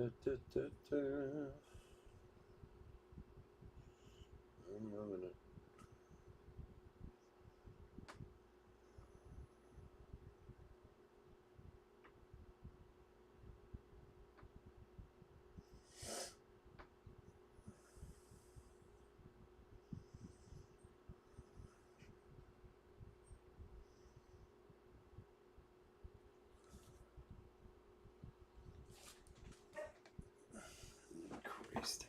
I'm loving it. Christ.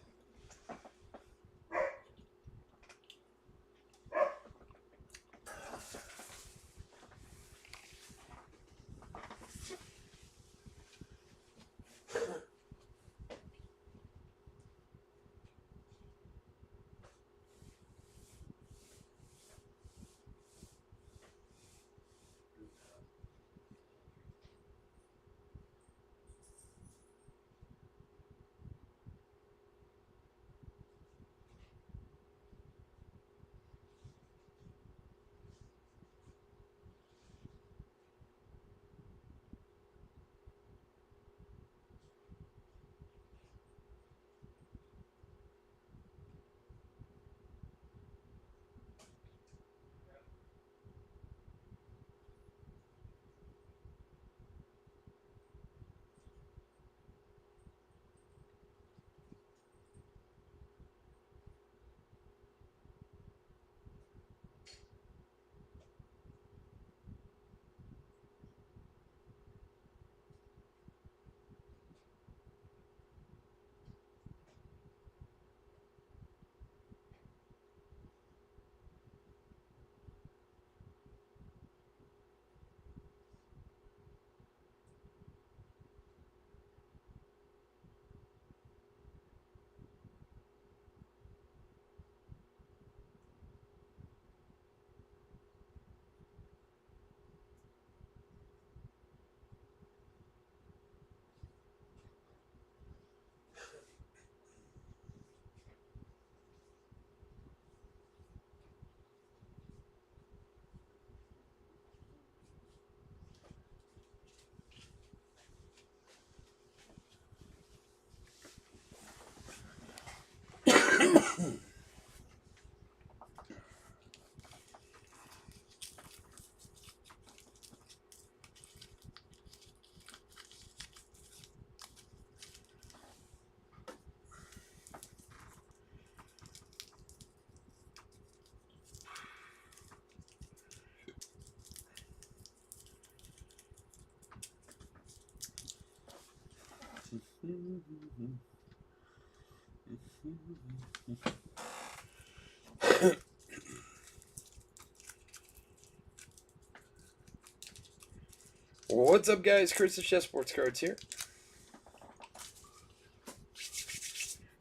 What's up, guys? Chris of Chef Sports Cards here.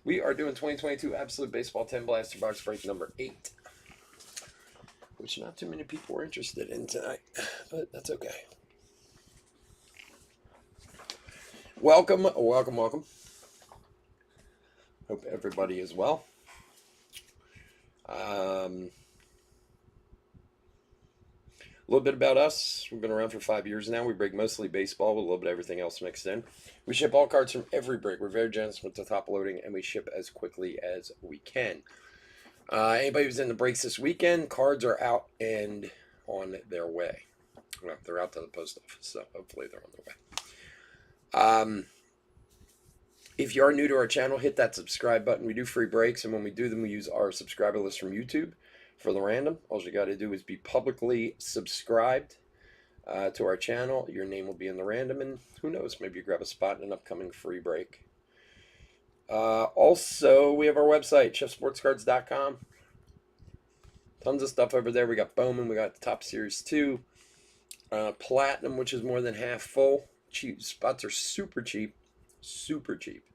We are doing 2022 Absolute Baseball 10 Blaster Box Break number 8, which not too many people were interested in tonight, but that's okay. Welcome, welcome, welcome. Hope everybody is well. A little bit about us. We've been around for 5 years now. We break mostly baseball with a little bit of everything else mixed in. We ship all cards from every break. We're very generous with the top loading, and we ship as quickly as we can. Anybody who's in the breaks this weekend, cards are out and on their way. Well, they're out to the post office, so hopefully they're on their way. If you are new to our channel, hit that subscribe button. We do free breaks, and when we do them, we use our subscriber list from YouTube for the random. All you got to do is be publicly subscribed to our channel. Your name will be in the random, and who knows, maybe you grab a spot in an upcoming free break. Also, we have our website, chefsportscards.com. Tons of stuff over there. We got Bowman, we got the Top Series 2, Platinum, which is more than half full. Cheap spots are super cheap, super cheap.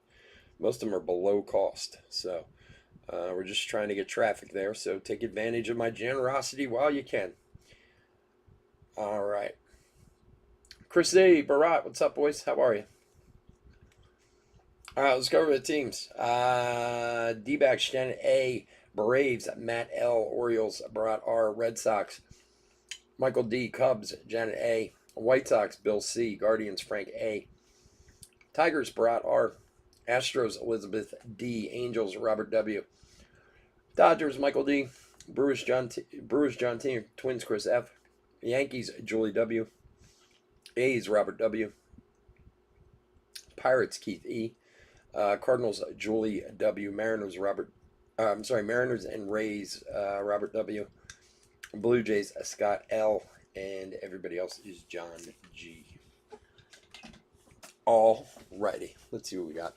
Most of them are below cost, so we're just trying to get traffic there. So take advantage of my generosity while you can. All right, Chris A. Barat, what's up, boys? How are you? All right, let's go over the teams. D-backs, Janet A. Braves, Matt L. Orioles, Barat R. Red Sox, Michael D. Cubs, Janet A. White Sox, Bill C. Guardians, Frank A. Tigers, Barat R. Astros, Elizabeth D. Angels, Robert W. Dodgers, Michael D. Brewers, John T. Twins, Chris F. Yankees, Julie W. A's, Robert W. Pirates, Keith E. Cardinals, Julie W. Mariners, Mariners and Rays, Robert W. Blue Jays, Scott L. And everybody else is John G. Alrighty, let's see what we got.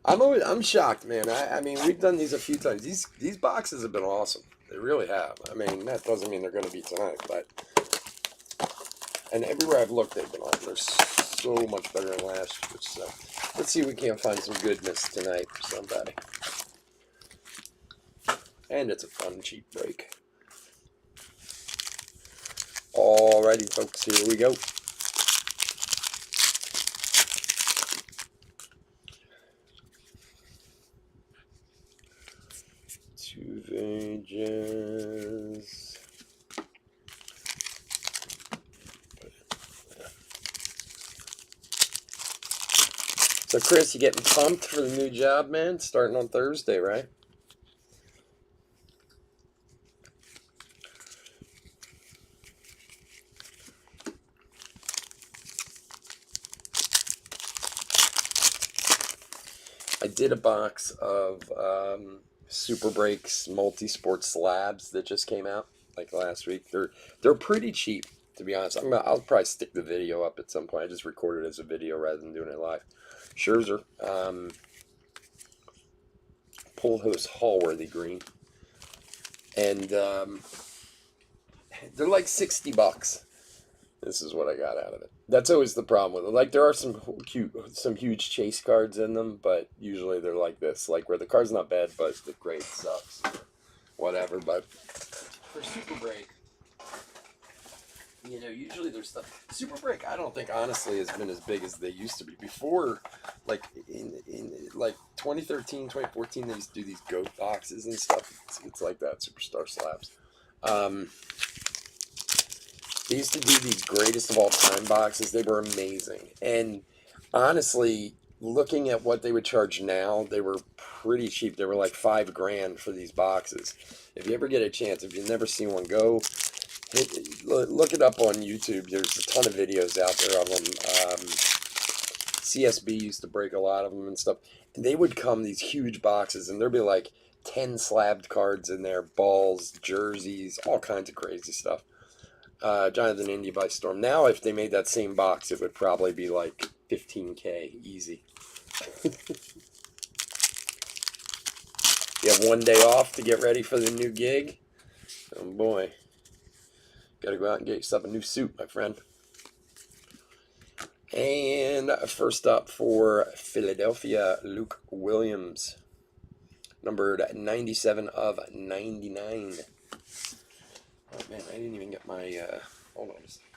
I'm shocked, man. I mean, we've done these a few times. These boxes have been awesome. They really have. I mean, that doesn't mean they're going to be tonight, but and everywhere I've looked, they've been awesome. They're so much better than last year. So let's see if we can't find some goodness tonight for somebody. And it's a fun, cheap break. Alrighty, folks, here we go. Two pages. So, Chris, you getting pumped for the new job, man? Starting on Thursday, right? I did a box of Super Breaks multi-sport slabs that just came out like last week. They're pretty cheap, to be honest. I'll probably stick the video up at some point. I just recorded it as a video rather than doing it live. Scherzer, Pujols, Hallworthy green, and they're like $60. This is what I got out of it. That's always the problem with it. Like, there are some huge chase cards in them, but usually they're like this, like where the card's not bad, but the grade sucks, whatever. But for Super Break, you know, usually there's stuff. Super Break, I don't think honestly has been as big as they used to be before. Like in like 2013, 2014, they used to do these goat boxes and stuff. It's like that, Superstar Slabs. They used to do these greatest of all time boxes. They were amazing. And honestly, looking at what they would charge now, they were pretty cheap. They were like $5,000 for these boxes. If you ever get a chance, if you've never seen one, go look it up on YouTube. There's a ton of videos out there of them. CSB used to break a lot of them and stuff. And they would come these huge boxes, and there'd be like 10 slabbed cards in there, balls, jerseys, all kinds of crazy stuff. Jonathan India by storm. Now, if they made that same box, it would probably be like $15K easy. You have one day off to get ready for the new gig. Oh boy, gotta go out and get yourself a new suit, my friend. And first up for Philadelphia, Luke Williams, numbered 97 of 99. Oh man, I didn't even get my, hold on a second.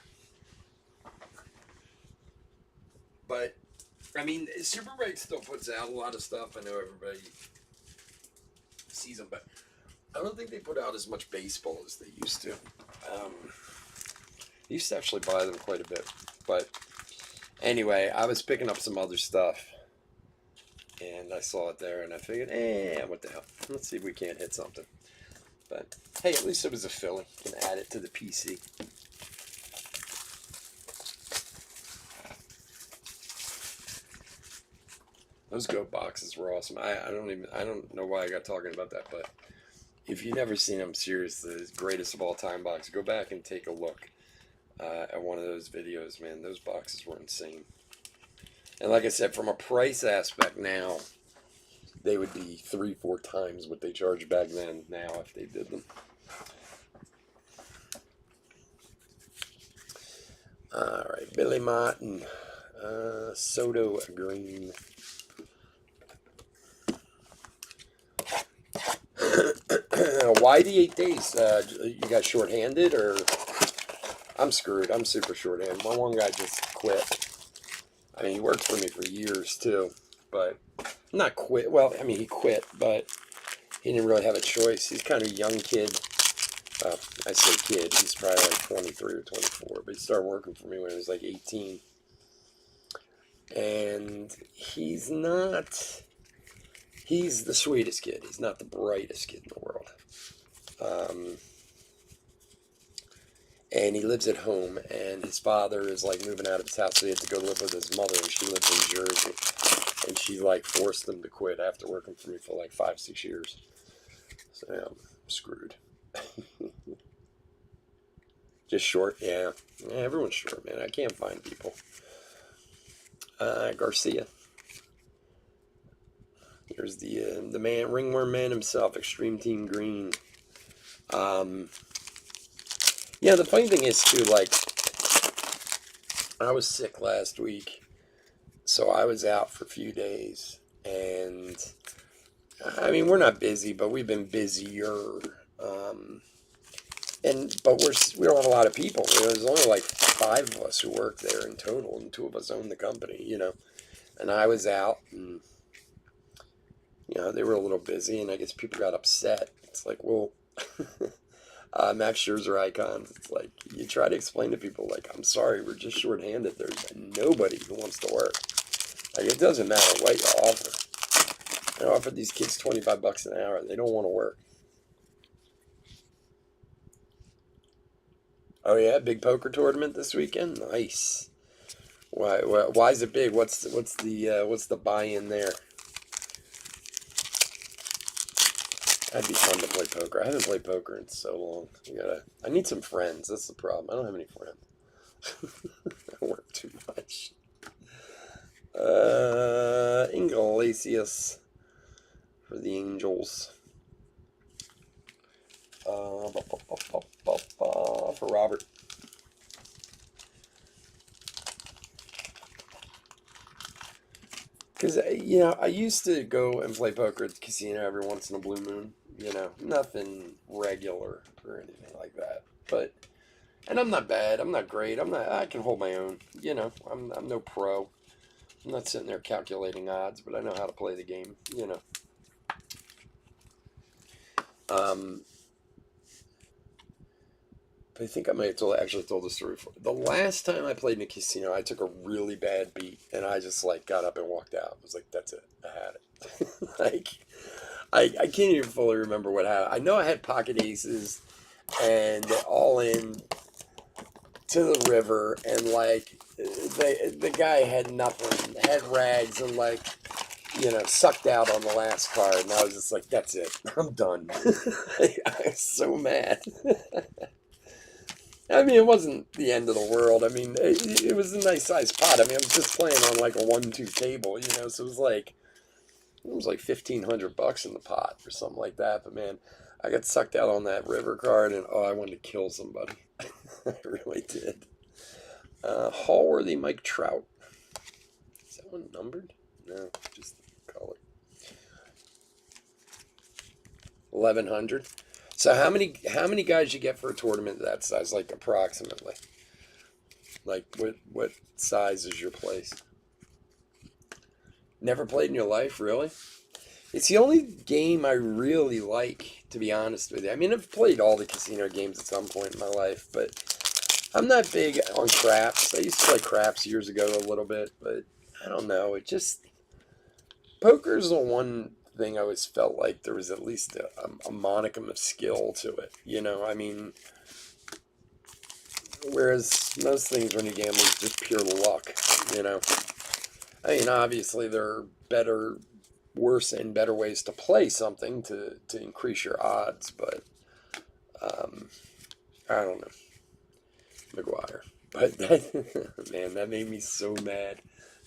But, I mean, Super Break still puts out a lot of stuff. I know everybody sees them, but I don't think they put out as much baseball as they used to. I used to actually buy them quite a bit. But, anyway, I was picking up some other stuff. And I saw it there, and I figured, what the hell. Let's see if we can't hit something. But, hey, at least it was a Philly. Can add it to the PC. Those goat boxes were awesome. I don't know why I got talking about that, but if you've never seen them, seriously, the greatest of all time box, go back and take a look at one of those videos, man. Those boxes were insane. And like I said, from a price aspect now, they would be 3-4 times what they charged back then now if they did them. All right, Billy Martin, Soto green. Why the 8 days? You got short-handed, or I'm screwed. I'm super short-handed. My one guy just quit. I mean, he worked for me for years too, but not quit. Well, I mean, he quit, but he didn't really have a choice. He's kind of a young kid. I say kid. He's probably like 23 or 24, but he started working for me when he was like 18. And he's the sweetest kid. He's not the brightest kid in the world. And he lives at home, and his father is like moving out of his house, so he had to go live with his mother, and she lives in Jersey. And she like forced him to quit after working for me for like 5-6 years. So yeah, I'm screwed. Just short, yeah. Yeah, everyone's short, man. I can't find people. Garcia. Here's the man, ringworm man himself, Extreme Team Green. Yeah, the funny thing is too, like, I was sick last week, so I was out for a few days, and I mean, we're not busy, but we've been busier. But we don't have a lot of people. There's only like 5 of us who work there in total, and 2 of us own the company, you know. And I was out, and you know, they were a little busy, and I guess people got upset. It's like, well, Max Scherzer icons. It's like, you try to explain to people, like, I'm sorry, we're just shorthanded. There's nobody who wants to work. Like, it doesn't matter what you offer. I offered these kids $25 an hour. They don't want to work. Oh yeah, big poker tournament this weekend. Nice. Why is it big? What's the buy-in there? That'd be fun to play poker. I haven't played poker in so long. I need some friends. That's the problem. I don't have any friends. I work too much. Iglesias for the Angels. For Robert. Because, you know, I used to go and play poker at the casino every once in a blue moon. You know, nothing regular or anything like that. But, and I'm not bad. I'm not great. I can hold my own. You know, I'm no pro. I'm not sitting there calculating odds, but I know how to play the game, you know. But I think I might have actually told the story before. The last time I played in a casino, I took a really bad beat, and I just, like, got up and walked out. I was like, that's it. I had it. Like, I can't even fully remember what happened. I know I had pocket aces, and all in to the river, and, like, the guy had nothing, had rags, and, like, you know, sucked out on the last card, and I was just like, that's it. I'm done. I was so mad. I mean, it wasn't the end of the world. I mean, it was a nice sized pot. I mean, I was just playing on like a 1-2 table, you know, so it was like $1,500 in the pot or something like that. But man, I got sucked out on that river card, and oh, I wanted to kill somebody. I really did. Hallworthy Mike Trout. Is that one numbered? No, just color. 1,100. So how many guys you get for a tournament that size? Like approximately. Like what size is your place? Never played in your life, really? It's the only game I really like, to be honest with you. I mean, I've played all the casino games at some point in my life, but I'm not big on craps. I used to play craps years ago a little bit, but I don't know. It just poker's the one thing I always felt like there was at least a monicum of skill to it. You know, I mean, whereas most things when you gamble is just pure luck. You know, I mean, obviously there are worse and better ways to play something to increase your odds, but I don't know. McGuire. But that, man, that made me so mad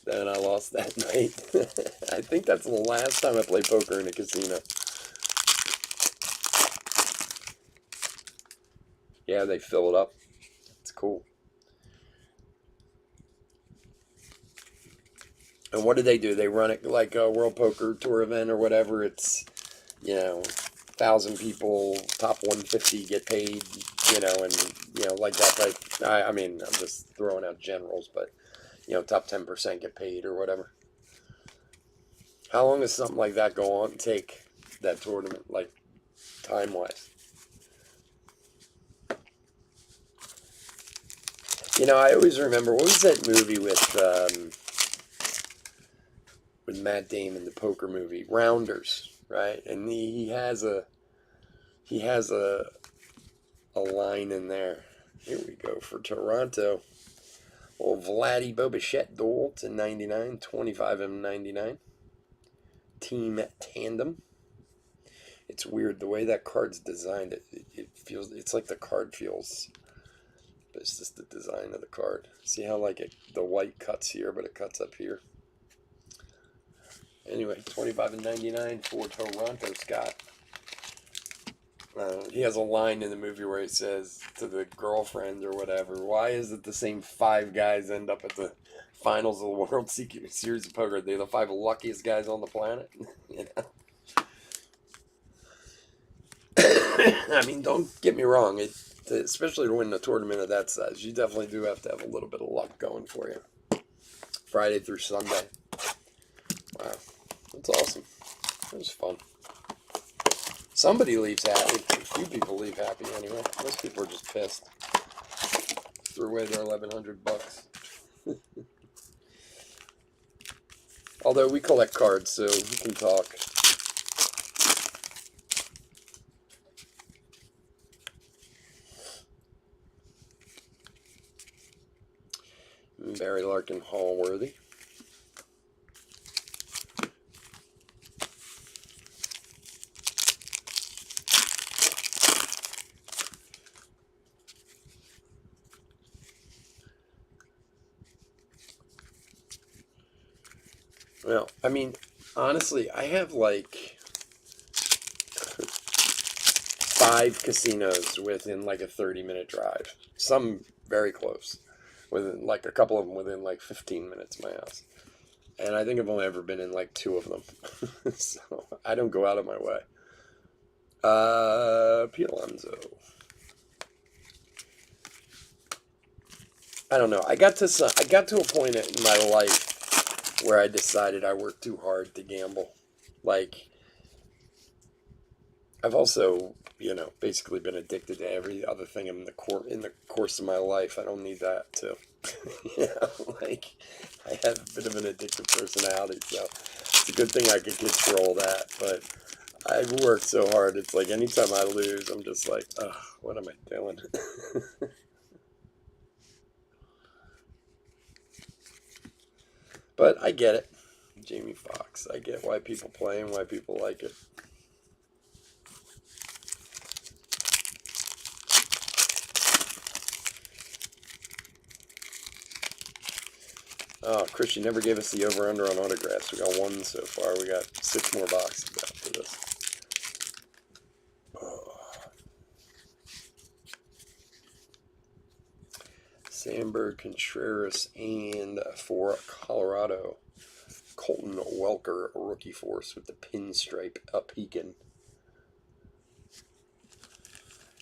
that I lost that night. I think that's the last time I played poker in a casino. Yeah, they fill it up. It's cool. And what do? They run it like a World Poker Tour event or whatever. It's, you know, 1,000 people, top 150 get paid, you know, and, you know, like that. But I mean, I'm just throwing out generals, but, you know, top 10% get paid or whatever. How long does something like that go on, take, that tournament, like, time-wise? You know, I always remember, what was that movie with, with Matt Damon, the poker movie, Rounders, right? And he has a line in there. Here we go for Toronto. Old Vladdy Bobichette Dole to 99, 25 and 99. Team Tandem. It's weird the way that card's designed. It feels, it's like the card feels, but it's just the design of the card. See how like the white cuts here, but it cuts up here. Anyway, 25 and 99 for Toronto, Scott. He has a line in the movie where he says to the girlfriend or whatever, "Why is it the same 5 guys end up at the finals of the World Series of Poker? They're the 5 luckiest guys on the planet." You know? I mean, don't get me wrong. Especially to win a tournament of that size, you definitely do have to have a little bit of luck going for you. Friday through Sunday. Wow, that's awesome. That was fun. Somebody leaves happy. A few people leave happy anyway. Most people are just pissed. Threw away their $1,100. Although we collect cards, so we can talk. Barry Larkin Hallworthy. Well, I mean, honestly, I have like 5 casinos within like a 30-minute drive. Some very close. Within like a couple of them within like 15 minutes of my house. And I think I've only ever been in like 2 of them. So I don't go out of my way. Pete Alonso. I don't know. I got to a point in my life where I decided I worked too hard to gamble. Like, I've also, basically been addicted to every other thing in the course of my life. I don't need that too. Like, I have a bit of an addictive personality, so it's a good thing I could control that. But I've worked so hard. It's like anytime I lose, I'm just like, oh, what am I doing? But I get it. Jamie Foxx. I get why people play and why people like it. Oh, Chris, you never gave us the over-under on autographs. We got 1 so far. We got 6 more boxes after this. Sandberg, Contreras, and for Colorado, Colton Welker, rookie force with the pinstripe peeking.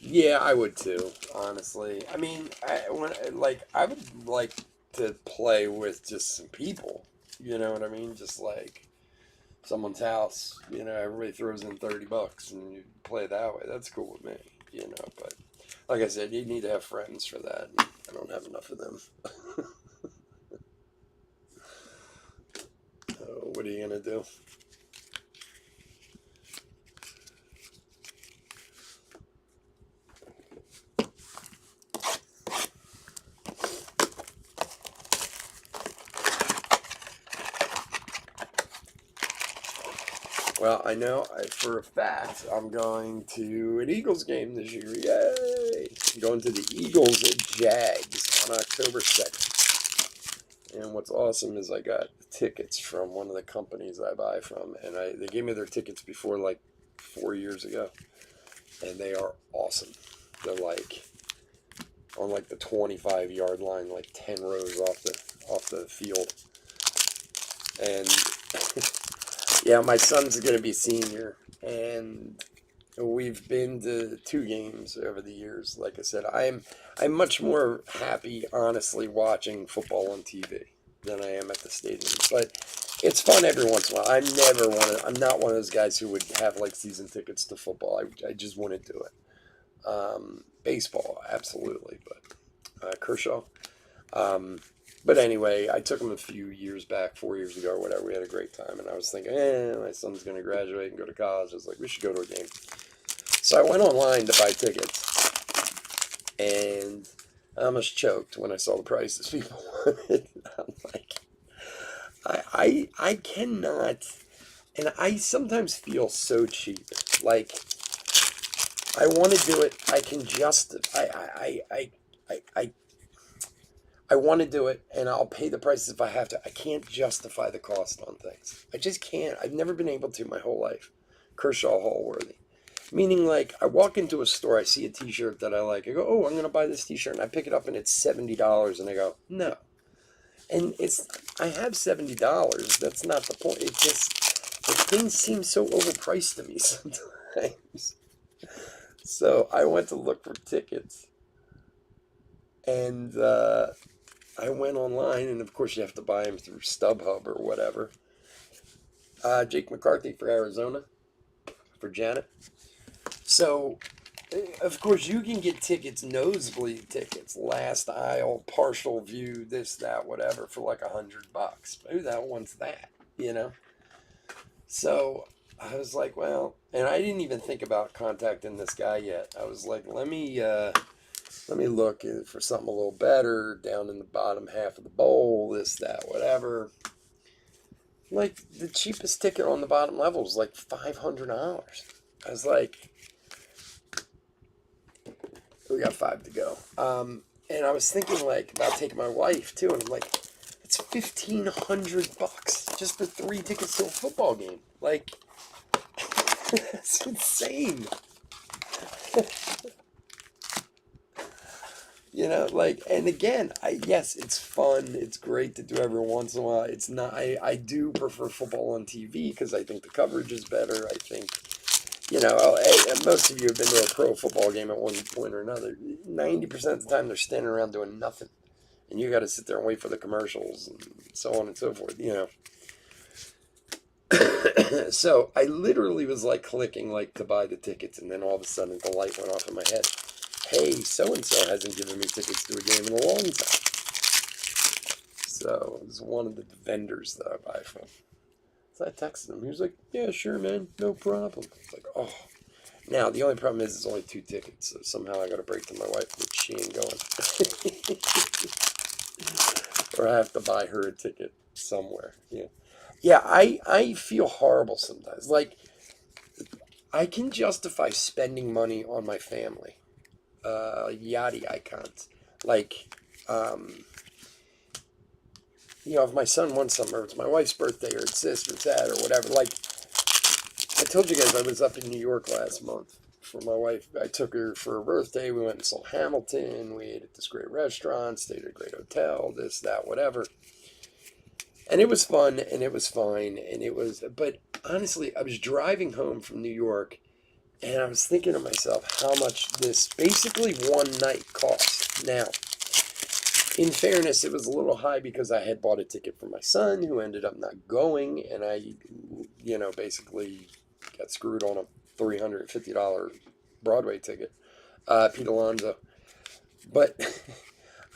Yeah, I would too, honestly. I mean, I would like to play with just some people. You know what I mean? Just like someone's house. Everybody throws in $30 and you play that way. That's cool with me. But like I said, you need to have friends for that. I don't have enough of them. What are you gonna do? Well, I know for a fact I'm going to an Eagles game this year. Yay! I'm going to the Eagles at Jags on October 2nd. And what's awesome is I got tickets from one of the companies I buy from. And they gave me their tickets before like 4 years ago. And they are awesome. They're like on like the 25-yard line, like 10 rows off the field. And yeah, my son's going to be senior, and we've been to 2 games over the years. Like I said, I'm much more happy, honestly, watching football on TV than I am at the stadium. But it's fun every once in a while. I'm not one of those guys who would have like season tickets to football. I just wouldn't do it. Baseball, absolutely, but Kershaw. But anyway, I took him a few years back, 4 years ago or whatever. We had a great time, and I was thinking, my son's going to graduate and go to college. I was like, we should go to a game. So I went online to buy tickets, and I almost choked when I saw the prices people wanted. I'm like, I cannot, and I sometimes feel so cheap. Like, I want to do it. I can just, I want to do it, and I'll pay the prices if I have to. I can't justify the cost on things. I just can't. I've never been able to my whole life. Kershaw Hallworthy. Meaning, like, I walk into a store, I see a t-shirt that I like. I go, oh, I'm going to buy this t-shirt. And I pick it up, and it's $70. And I go, no. And I have $70. That's not the point. It just, the things seem so overpriced to me sometimes. So I went to look for tickets. And I went online, and of course you have to buy them through StubHub or whatever. Jake McCarthy for Arizona, for Janet. So, of course, you can get tickets, nosebleed tickets, last aisle, partial view, this, that, whatever, for like $100. Who the hell wants that, you know? So I was like, well, and I didn't even think about contacting this guy yet. I was like, let me look for something a little better down in the bottom half of the bowl, this, that, whatever. Like, the cheapest ticket on the bottom level was like $500. I was like, we got 5 to go. And I was thinking, like, about taking my wife, too. And I'm like, it's $1,500 just for 3 tickets to a football game. Like, that's insane. You know, like, and again, yes, it's fun. It's great to do every once in a while. It's not, I do prefer football on TV because I think the coverage is better. I think, you know, most of you have been to a pro football game at one point or another. 90% of the time they're standing around doing nothing. And you got to sit there and wait for the commercials and so on and so forth, you know. So I literally was like clicking like to buy the tickets, and then all of a sudden the light went off in my head. Hey, so-and-so hasn't given me tickets to a game in a long time. So it was one of the vendors that I buy from. So I texted him. He was like, yeah, sure, man. No problem. I was like, oh. Now, the only problem is it's only 2 tickets. So somehow I got to break to my wife that she ain't going. Or I have to buy her a ticket somewhere. Yeah. Yeah, I feel horrible sometimes. Like, I can justify spending money on my family. Yachty icons. Like, you know, if my son wants something, or it's my wife's birthday, or it's this, or it's that, or whatever. Like, I told you guys I was up in New York last month for my wife. I took her for her birthday. We went and saw Hamilton. We ate at this great restaurant, stayed at a great hotel, this, that, whatever. And it was fun, and it was fine, and it was, but honestly, I was driving home from New York, and I was thinking to myself how much this basically one night cost. Now, in fairness, it was a little high because I had bought a ticket for my son who ended up not going, and I, you know, basically got screwed on a $350 Broadway ticket, Pete Alonso. But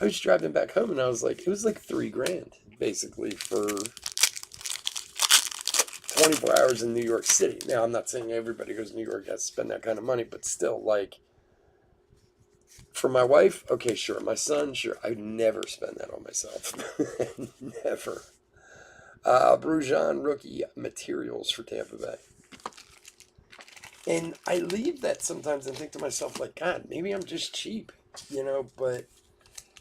I was driving back home, and I was like, it was like $3,000 basically for 24 hours in New York City. Now, I'm not saying everybody goes to New York has to spend that kind of money, but still, like, for my wife, okay, sure. My son, sure. I'd never spend that on myself. Never. Brujan rookie materials for Tampa Bay. And I leave that sometimes and think to myself, like, God, maybe I'm just cheap, you know, but,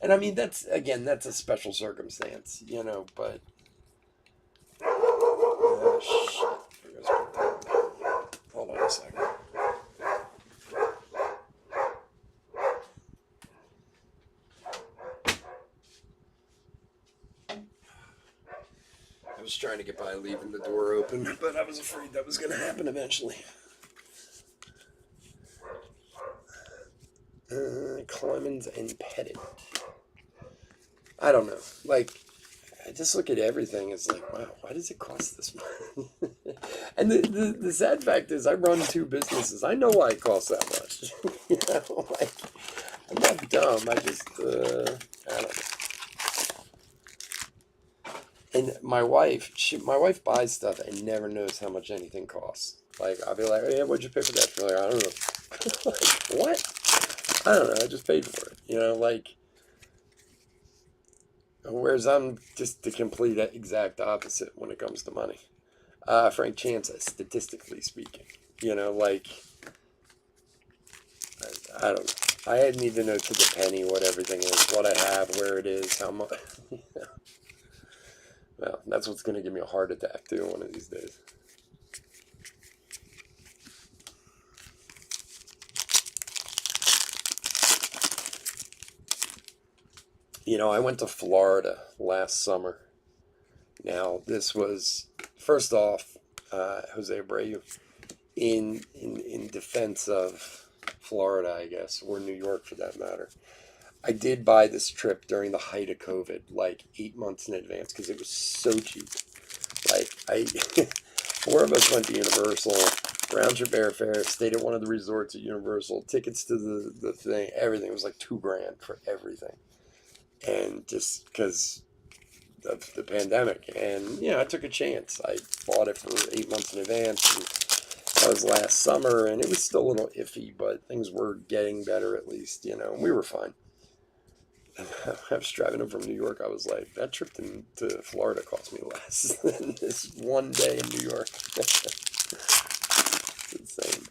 and I mean, that's, again, that's a special circumstance, you know, but, shit. Hold on a second. I was trying to get by leaving the door open, but I was afraid that was going to happen eventually. Clemens and Pettit. I don't know. Like, I just look at everything. It's like, wow, why does it cost this much? And the sad fact is, I run 2 businesses. I know why it costs that much. You know, like, I'm not dumb. I just, I don't know. And my wife buys stuff and never knows how much anything costs. Like, I'll be like, "Hey, what'd you pay for that?" She's like, "I don't know." Like, what? I don't know. I just paid for it. Like, whereas I'm just the complete exact opposite when it comes to money. Frank Chance, statistically speaking, like, I don't know. I hadn't even know to the penny what everything is, what I have, where it is, how much. Well, that's what's going to give me a heart attack, too, one of these days. I went to Florida last summer. Now, this was, first off, Jose Abreu, in defense of Florida, I guess, or New York for that matter. I did buy this trip during the height of COVID, like 8 months in advance, because it was so cheap. Like, four of us went to Universal, round trip airfare, stayed at one of the resorts at Universal, tickets to the thing, everything. It was like $2,000 for everything. And just because of the pandemic. And, I took a chance. I bought it for 8 months in advance. And that was last summer, and it was still a little iffy, but things were getting better at least, and we were fine. I was driving home from New York. I was like, that trip to Florida cost me less than this one day in New York. It's insane.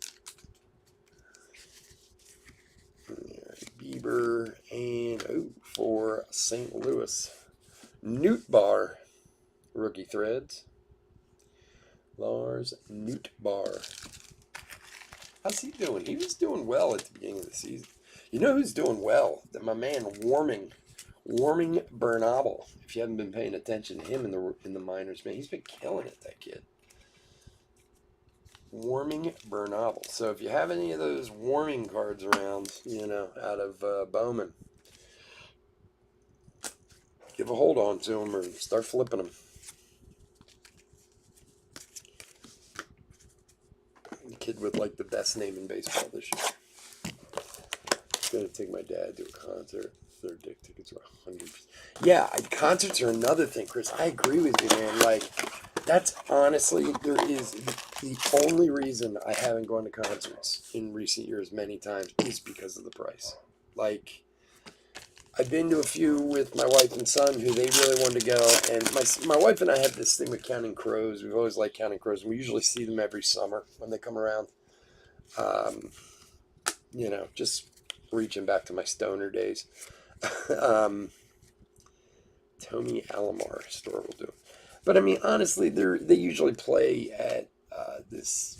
Right, Bieber and for St. Louis, Nootbaar, rookie threads. Lars Nootbaar. How's he doing? He was doing well at the beginning of the season. You know who's doing well? My man Warming Bernabel. If you haven't been paying attention to him in the minors, man, he's been killing it. That kid. Warming Bernabel. So if you have any of those warming cards around, out of Bowman, give a hold on to them or start flipping them. The kid with like the best name in baseball this year. Gonna take my dad to a concert. Their dick tickets are 100. Yeah, concerts are another thing, Chris. I agree with you, man. Like, that's honestly, there is the only reason I haven't gone to concerts in recent years many times is because of the price. Like, I've been to a few with my wife and son who they really wanted to go, and my wife and I have this thing with Counting Crows. We've always liked Counting Crows, and we usually see them every summer when they come around. Just reaching back to my stoner days. Tony Alomar store will do. But I mean, honestly, they usually play at this.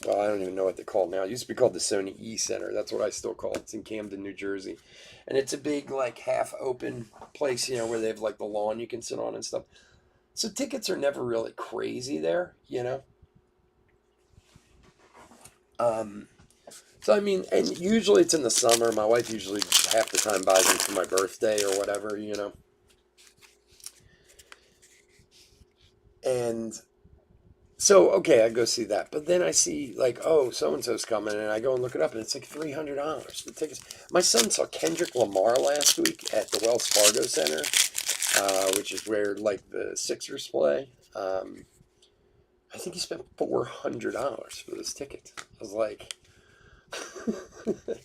Well, I don't even know what they call it now. It used to be called the Sony E Center. That's what I still call it. It's in Camden, New Jersey, and it's a big like half open place, where they have like the lawn you can sit on and stuff. So tickets are never really crazy there, So, I mean, and usually it's in the summer. My wife usually half the time buys them for my birthday or whatever, And so, okay, I go see that. But then I see, like, oh, so-and-so's coming, and I go and look it up, and it's like $300. The tickets. My son saw Kendrick Lamar last week at the Wells Fargo Center, which is where, like, the Sixers play. I think he spent $400 for this ticket. I was like...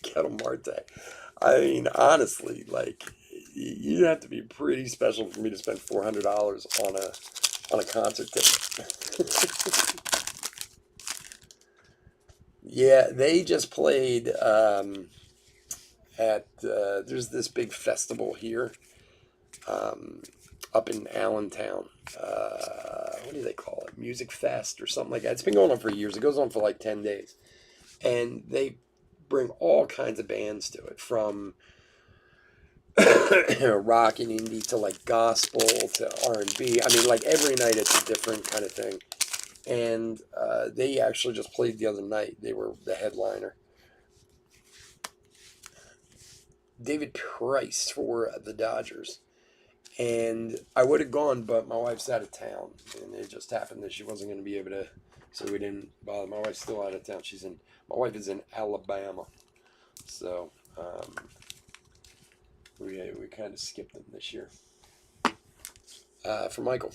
Kettle Marte. I mean, honestly, like, you'd have to be pretty special for me to spend $400 on a concert ticket. Yeah, they just played at there's this big festival here up in Allentown. What do they call it? Music Fest or something like that. It's been going on for years. It goes on for like 10 days. And they bring all kinds of bands to it, from rock and indie to like gospel to R&B. I mean, like every night it's a different kind of thing. And they actually just played the other night. They were the headliner. David Price for the Dodgers. And I would have gone, but my wife's out of town. And it just happened that she wasn't going to be able to, so we didn't bother. My wife's still out of town. My wife is in Alabama. So we kind of skipped them this year. For Michael.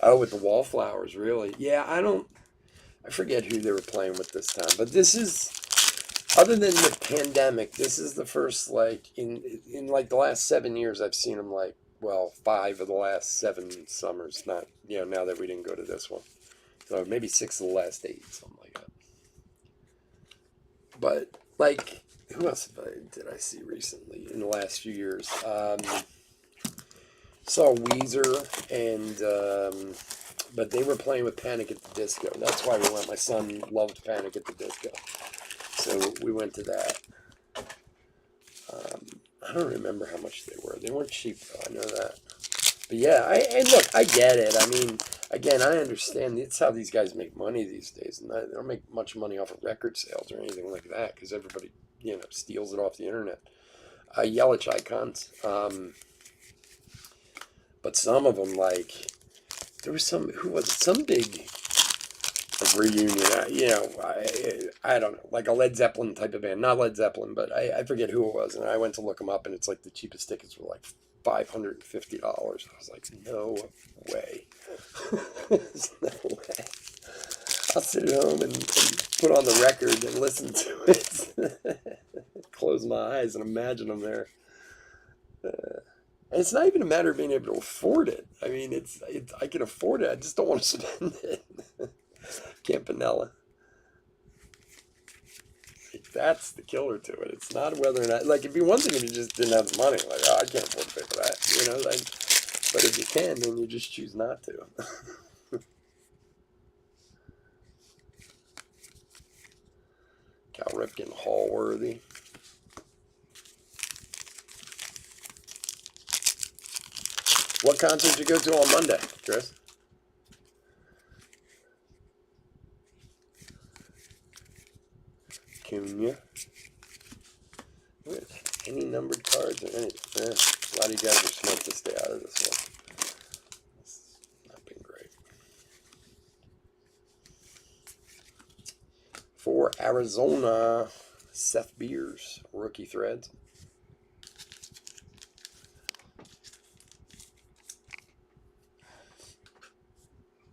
Oh, with the wallflowers, really? Yeah, I forget who they were playing with this time, but this is, other than the pandemic, this is the first, like, in like the last 7 years, I've seen them, like, well, 5 of the last 7 summers, not, now that we didn't go to this one. So maybe 6 of the last 8, something like that. But, like, who else did I see recently in the last few years? Saw Weezer, and but they were playing with Panic at the Disco. That's why we went. My son loved Panic at the Disco, so we went to that. I don't remember how much they were. They weren't cheap, though. I know that. But yeah, and look, I get it. I mean, again, I understand. It's how these guys make money these days, and they don't make much money off of record sales or anything like that because everybody, steals it off the internet. Yelich icons. But some of them, like, there was who was it? Some big reunion, I don't know, like a Led Zeppelin type of band. Not Led Zeppelin, but I forget who it was. And I went to look them up, and it's like the cheapest tickets were like $550. I was like, no way. There's no way. I'll sit at home and put on the record and listen to it. Close my eyes and imagine them there. And it's not even a matter of being able to afford it. I mean, I can afford it. I just don't want to spend it. Campanella. Like, that's the killer to it. It's not whether or not, like, it'd be one thing if you just didn't have the money. Like, oh, I can't afford to pay for that. Like, but if you can, then you just choose not to. Cal Ripken, Hallworthy. What concert did you go to on Monday, Chris? Cunha. Any numbered cards or anything? A lot of you guys are smart to stay out of this one. It's not been great. For Arizona, Seth Beers, rookie threads.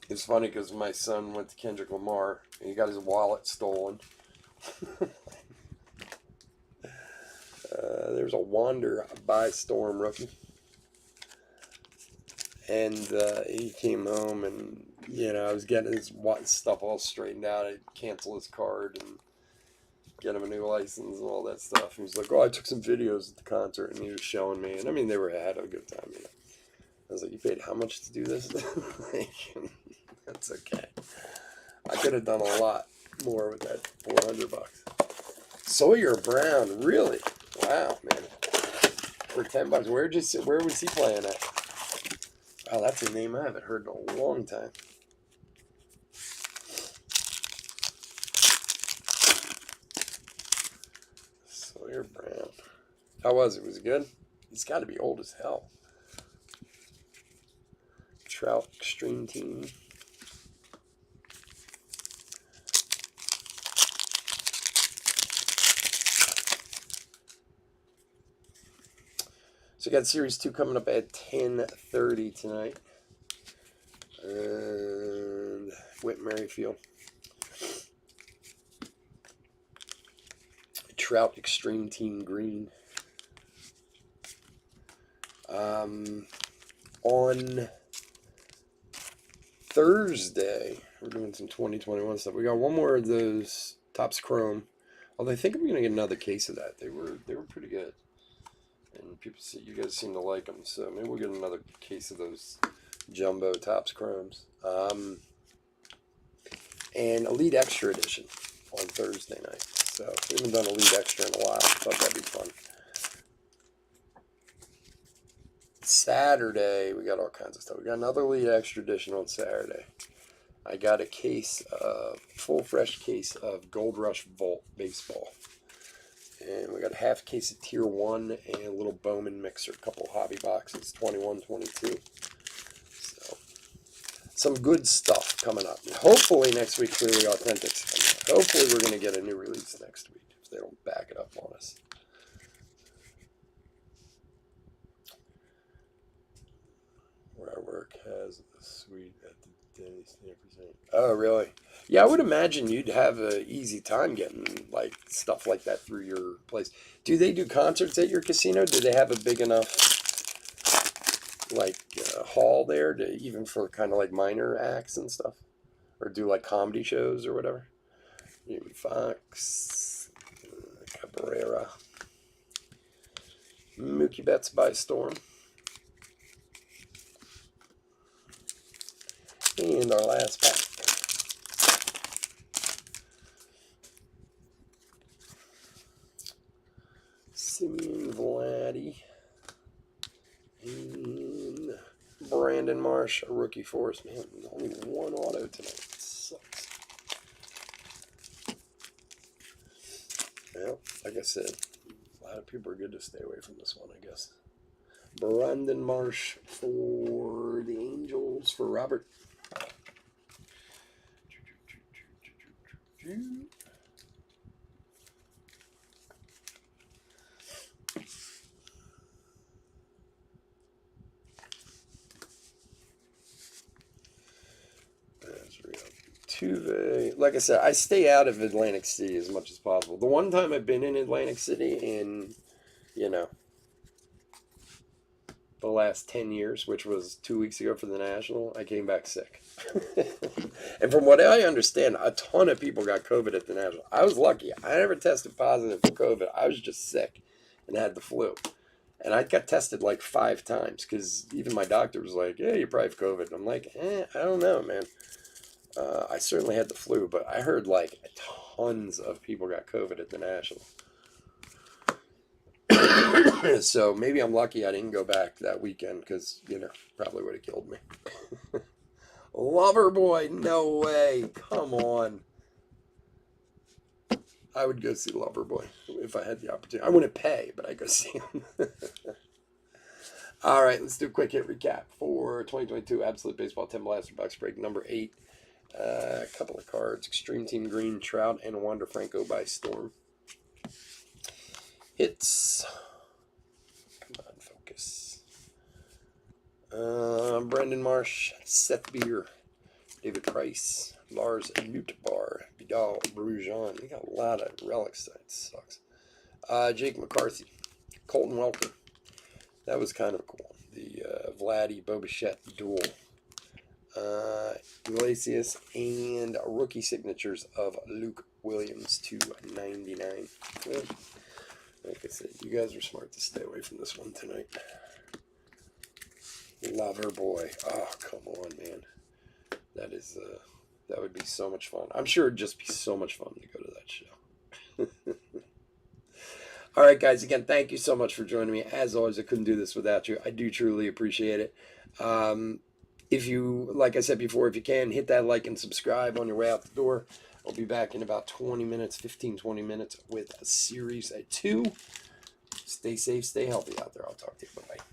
It's funny because my son went to Kendrick Lamar and he got his wallet stolen. There's a Wander by Storm rookie. And he came home and, I was getting his stuff all straightened out. I'd cancel his card and get him a new license and all that stuff. He was like, oh, I took some videos at the concert, and he was showing me. And, I mean, they had a good time. I was like, you paid how much to do this? Like, that's okay. I could have done a lot more with that $400. Sawyer Brown, really? Wow, man. For $10, where was he playing at? Oh, that's a name I haven't heard in a long time. Sawyer Brown. How was it? Was it good? He's got to be old as hell. Trout Extreme Team. So we got Series 2 coming up at 10:30 tonight. And Whit Merrifield. Trout Extreme Team Green. On Thursday, we're doing some 2021 stuff. We got one more of those Topps Chrome. Although I think I'm gonna get another case of that. They were pretty good, and you guys seem to like them. So maybe we'll get another case of those jumbo Topps Chromes. And Elite Extra Edition on Thursday night. So we haven't done Elite Extra in a while. Thought that'd be fun. Saturday, we got all kinds of stuff. We got another Elite Extra Edition on Saturday. I got a full fresh case of Gold Rush Volt Baseball. And we got a half case of Tier 1 and a little Bowman mixer, a couple hobby boxes, 21, 22. So, some good stuff coming up. And hopefully next week, Clearly Authentics coming up. Hopefully we're going to get a new release next week if they don't back it up on us. Where I work. has a suite at the Denny's Stanford. Oh, really? Yeah, I would imagine you'd have an easy time getting like stuff like that through your place. Do they do concerts at your casino? Do they have a big enough like hall there to even for kind of like minor acts and stuff, or do like comedy shows or whatever? Jamie Foxx, Cabrera, Mookie Betts by Storm, and our last pack. Simeon Vladdy and Brandon Marsh, a rookie for us. Man, only one auto tonight. It sucks. Well, like I said, a lot of people are good to stay away from this one, I guess. Brandon Marsh for the Angels for Robert. Tuve. Like I said, I stay out of Atlantic City as much as possible. The one time I've been in Atlantic City in, the last 10 years, which was 2 weeks ago for the National, I came back sick. And from what I understand, a ton of people got COVID at the National. I was lucky. I never tested positive for COVID. I was just sick and had the flu. And I got tested like 5 times because even my doctor was like, yeah, you probably have COVID. And I'm like, I don't know, man. I certainly had the flu, but I heard like tons of people got COVID at the National. So maybe I'm lucky I didn't go back that weekend because, probably would have killed me. Loverboy, no way. Come on. I would go see Loverboy if I had the opportunity. I wouldn't pay, but I'd go see him. All right, let's do a quick hit recap for 2022 Absolute Baseball 10 Blaster Box Break number 8. A couple of cards. Extreme Team Green, Trout, and Wander Franco by Storm. Hits. Come on, focus. Brandon Marsh, Seth Beer, David Price, Lars Nootbaar, Vidal Brujan. We got a lot of relics. That sucks. Jake McCarthy, Colton Welker. That was kind of cool. The Vladdy Bobichette duel. Iglesias and rookie signatures of Luke Williams to 99. Good. Like I said, you guys are smart to stay away from this one tonight. Loverboy. Oh, come on, man. That would be so much fun. I'm sure it'd just be so much fun to go to that show. All right, guys. Again, thank you so much for joining me. As always, I couldn't do this without you. I do truly appreciate it. If you, like I said before, if you can, hit that like and subscribe on your way out the door. I'll be back in about 20 minutes, 15, 20 minutes with a series at 2. Stay safe, stay healthy out there. I'll talk to you. Bye-bye.